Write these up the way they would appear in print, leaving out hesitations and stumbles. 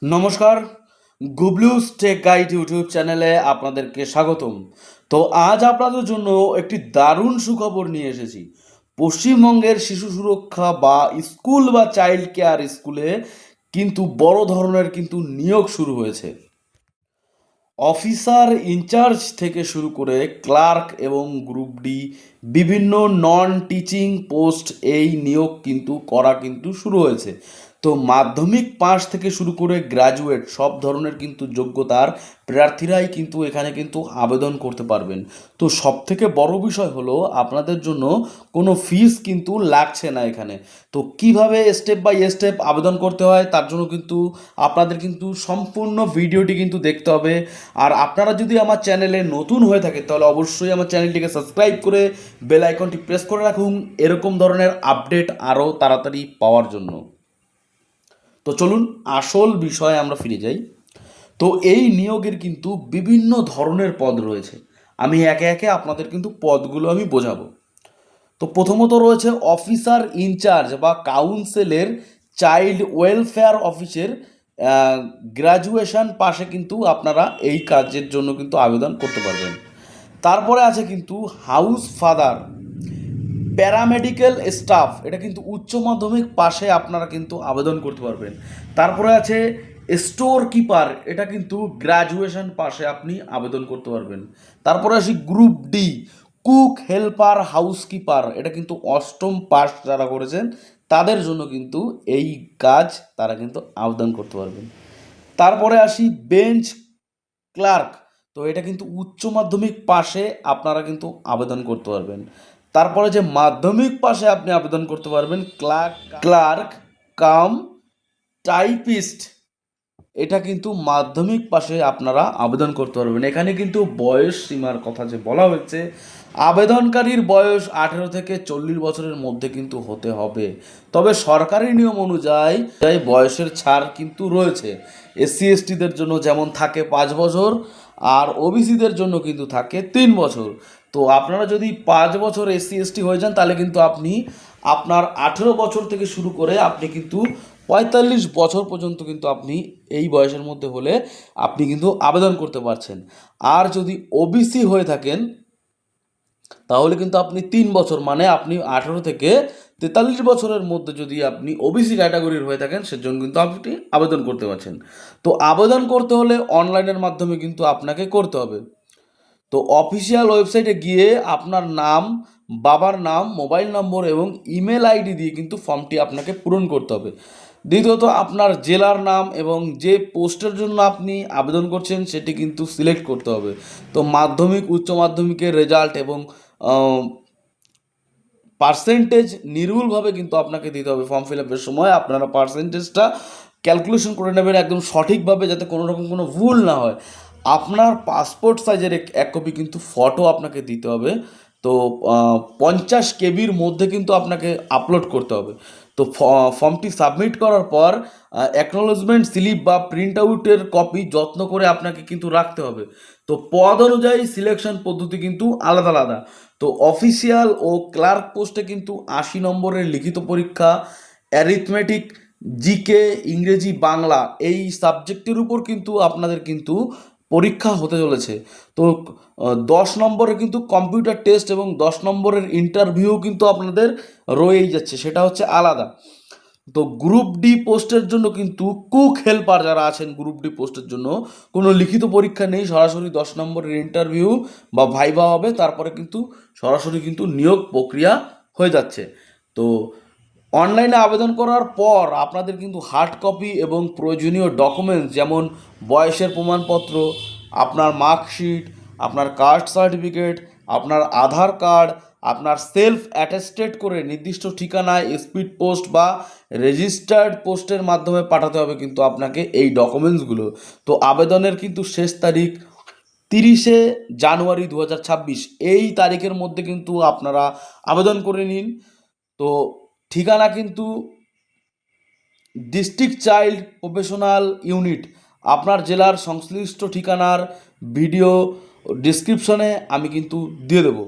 নমস্কার, গুবলুস take guide YouTube চ্যানেলে আপনাদেরকে স্বাগতম। তো আজ আপনাদের জন্য একটি দারুণ সুখবর নিয়ে এসেছি। পশ্চিমবঙ্গের শিশু সুরক্ষা বা স্কুল বা চাইল্ড কেয়ার স্কুলে কিন্তু বড় ধরনের কিন্তু নিয়োগ শুরু হয়েছে। অফিসার ইনচার্জ থেকে শুরু করে ক্লার্ক এবং গ্রুপ ডি বিভিন্ন নন টিচিং পোস্ট এই নিয়োগ কিন্তু করা কিন্তু শুরু হয়েছে। তো মাধ্যমিক পাস থেকে শুরু করে গ্র্যাজুয়েট সব ধরনের কিন্তু যোগ্যতার প্রার্থীরাই কিন্তু এখানে কিন্তু আবেদন করতে পারবেন। তো সব থেকে বড় বিষয় হলো আপনাদের জন্য কোনো ফিস কিন্তু লাগছে না এখানে। তো কিভাবে স্টেপ বাই স্টেপ আবেদন করতে হয় তার জন্য কিন্তু আপনাদের কিন্তু সম্পূর্ণ ভিডিওটি কিন্তু দেখতে হবে। আর আপনারা যদি আমার চ্যানেলে নতুন হয়ে থাকে তাহলে অবশ্যই আমার চ্যানেলটিকে সাবস্ক্রাইব করে বেল আইকনটি প্রেস করে রাখুন এরকম ধরনের আপডেট আরও তাড়াতাড়ি পাওয়ার জন্য। তো চলুন আসল বিষয়ে আমরা ফিরে যাই। তো এই নিয়োগের কিন্তু বিভিন্ন ধরনের পদ রয়েছে। আমি একে একে আপনাদের কিন্তু পদগুলো আমি বোঝাবো। তো প্রথমত রয়েছে অফিসার ইনচার্জ বা কাউন্সিলের চাইল্ড ওয়েলফেয়ার অফিসের গ্র্যাজুয়েশন পাশে কিন্তু আপনারা এই কাজের জন্য কিন্তু আবেদন করতে পারবেন। তারপরে আছে কিন্তু হাউস ফাদার প্যারামেডিক্যাল স্টাফ, এটা কিন্তু উচ্চ মাধ্যমিক পাশে আপনারা কিন্তু আবেদন করতে পারবেন। তারপরে আছে স্টোর কিপার, এটা কিন্তু গ্র্যাজুয়েশন পাশে আপনি আবেদন করতে পারবেন। তারপরে আসি group D cook helper housekeeper, এটা কিন্তু অষ্টম পাস যারা করেছেন তাদের জন্য কিন্তু এই কাজ তারা কিন্তু আবেদন করতে পারবেন। তারপরে আসি বেঞ্চ ক্লার্ক, তো এটা কিন্তু উচ্চ মাধ্যমিক পাশে আপনারা কিন্তু আবেদন করতে পারবেন। তারপরে যে মাধ্যমিক পাশে আপনি আবেদন করতে পারবেন ক্লার্ক কাম টাইপিস্ট, এটা কিন্তু মাধ্যমিক পাশে আপনারা আবেদন করতে পারবেন। এখানে কিন্তু বয়স সীমার কথা যে বলা হয়েছে, আবেদনকারীর বয়স 18 থেকে 40 বছরের মধ্যে কিন্তু হতে হবে। তবে সরকারি নিয়ম অনুযায়ী বয়সের ছাড় কিন্তু রয়েছে। এসসি এসটিদের জন্য যেমন থাকে 5 বছর, আর ওবিসিদের জন্য কিন্তু থাকে 3 বছর। তো আপনারা যদি 5 বছর এসসি এসটি হয়ে যান তাহলে কিন্তু আপনি আপনার 18 বছর থেকে শুরু করে আপনি কিন্তু 45 বছর পর্যন্ত কিন্তু আপনি এই বয়সের মধ্যে হলে আপনি কিন্তু আবেদন করতে পারছেন। আর যদি ওবিসি হয়ে থাকেন তাহলে কিন্তু আপনি 3 বছর মানে আপনি 18 থেকে 43 বছরের মধ্যে যদি আপনি ওবিসি ক্যাটাগরির হয়ে থাকেন সেজন্য কিন্তু আপনি আবেদন করতে পারছেন। তো আবেদন করতে হলে অনলাইনের মাধ্যমে কিন্তু আপনাকে করতে হবে। তো অফিসিয়াল ওয়েবসাইটে গিয়ে আপনার নাম, বাবার নাম, মোবাইল নম্বর এবং ইমেল আইডি দিয়ে কিন্তু ফর্মটি আপনাকে পূরণ করতে হবে। দ্বিতীয়ত আপনার জেলার নাম এবং যে পোস্টের জন্য আপনি আবেদন করছেন সেটি কিন্তু সিলেক্ট করতে হবে। তো মাধ্যমিক উচ্চ মাধ্যমিকের রেজাল্ট এবং পার্সেন্টেজ নির্ভুলভাবে কিন্তু আপনাকে দিতে হবে। ফর্ম ফিল আপের সময় আপনারা পার্সেন্টেজটা ক্যালকুলেশন করে নেবেন একদম সঠিকভাবে, যাতে কোনো রকম কোনো ভুল না হয়। আপনার পাসপোর্ট সাইজের এক কপি কিন্তু ফটো আপনাকে দিতে হবে। তো 50 কেবির মধ্যে কিন্তু আপনাকে আপলোড করতে হবে। তো ফর্মটি সাবমিট করার পর অ্যাকনোলেজমেন্ট স্লিপ বা প্রিন্ট আউটের কপি যত্ন করে আপনাকে কিন্তু রাখতে হবে। তো পদ অনুযায়ী সিলেকশন পদ্ধতি কিন্তু আলাদা আলাদা। তো অফিসিয়াল ও ক্লার্ক পোস্টে কিন্তু 80 নম্বরের লিখিত পরীক্ষা, অ্যারিথমেটিক, জিকে, ইংরেজি, বাংলা এই সাবজেক্টের উপর কিন্তু আপনাদের কিন্তু পরীক্ষা হতে চলেছে। তো 10 নম্বরে কিন্তু কম্পিউটার টেস্ট এবং 10 নম্বরের ইন্টারভিউ কিন্তু আপনাদের রয়েই যাচ্ছে, সেটা হচ্ছে আলাদা। তো গ্রুপ ডি পোস্টের জন্য কিন্তু কুক হেল্পার যারা আছেন গ্রুপ ডি পোস্টের জন্য কোনো লিখিত পরীক্ষা নেই, সরাসরি 10 নম্বরের ইন্টারভিউ বা ভাইভা হবে, তারপরে কিন্তু সরাসরি কিন্তু নিয়োগ প্রক্রিয়া হয়ে যাচ্ছে। তো অনলাইনে আবেদন করার পর আপনাদের কিন্তু হার্ড কপি এবং প্রয়োজনীয় ডকুমেন্টস যেমন বয়সের প্রমাণপত্র, আপনার মার্কশিট, আপনার কাস্ট সার্টিফিকেট, আপনার আধার কার্ড, আপনার সেলফ অ্যাটেস্টেড করে নির্দিষ্ট ঠিকানায় স্পিড পোস্ট বা রেজিস্টার্ড পোস্টের মাধ্যমে পাঠাতে হবে কিন্তু আপনাকে এই ডকুমেন্টসগুলো। তো আবেদনের কিন্তু শেষ তারিখ 30শে জানুয়ারি 2026, এই তারিখের মধ্যে কিন্তু আপনারা আবেদন করে নিন। তো ঠিকানা কিন্তু ডিস্ট্রিক্ট চাইল্ড প্রফেশনাল ইউনিট, আপনার জেলার সংশ্লিষ্ট ঠিকানার ভিডিও ডিসক্রিপশনে আমি কিন্তু দিয়ে দেবো।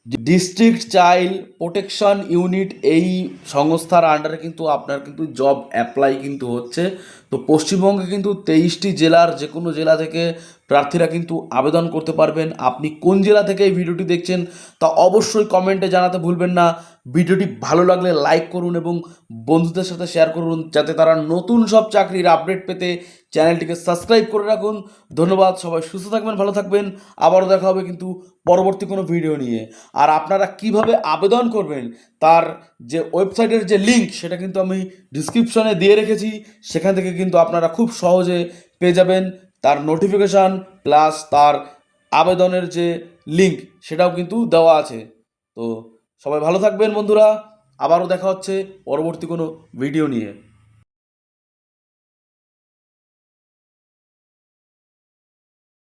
ডিস্ট্রিক্ট চাইল্ড প্রোটেকশন ইউনিট এই সংস্থার আন্ডারে কিন্তু আপনার কিন্তু জব অ্যাপ্লাই কিন্তু হচ্ছে। তো পশ্চিমবঙ্গে কিন্তু 23টি জেলার যে কোনো জেলা থেকে প্রার্থীরা কিন্তু আবেদন করতে পারবেন। আপনি কোন জেলা থেকে এই ভিডিওটি দেখছেন তা অবশ্যই কমেন্টে জানাতে ভুলবেন না। ভিডিওটি ভালো লাগলে লাইক করুন এবং বন্ধুদের সাথে শেয়ার করুন, যাতে তারা নতুন সব চাকরির আপডেট পেতে চ্যানেলটিকে সাবস্ক্রাইব করে রাখুন। ধন্যবাদ, সবাই সুস্থ থাকবেন, ভালো থাকবেন। আবারও দেখা হবে কিন্তু পরবর্তী কোনো ভিডিও নিয়ে। আর আপনারা কিভাবে আবেদন করবেন তার যে ওয়েবসাইটের যে লিঙ্ক সেটা কিন্তু আমি ডিসক্রিপশনে দিয়ে রেখেছি, সেখান থেকে কিন্তু আপনারা খুব সহজে পেয়ে যাবেন তার নোটিফিকেশান প্লাস তার আবেদনের যে লিঙ্ক সেটাও কিন্তু দেওয়া আছে। তো সবাই ভালো থাকবেন বন্ধুরা, আবারও দেখা হচ্ছে পরবর্তী কোনো ভিডিও নিয়ে।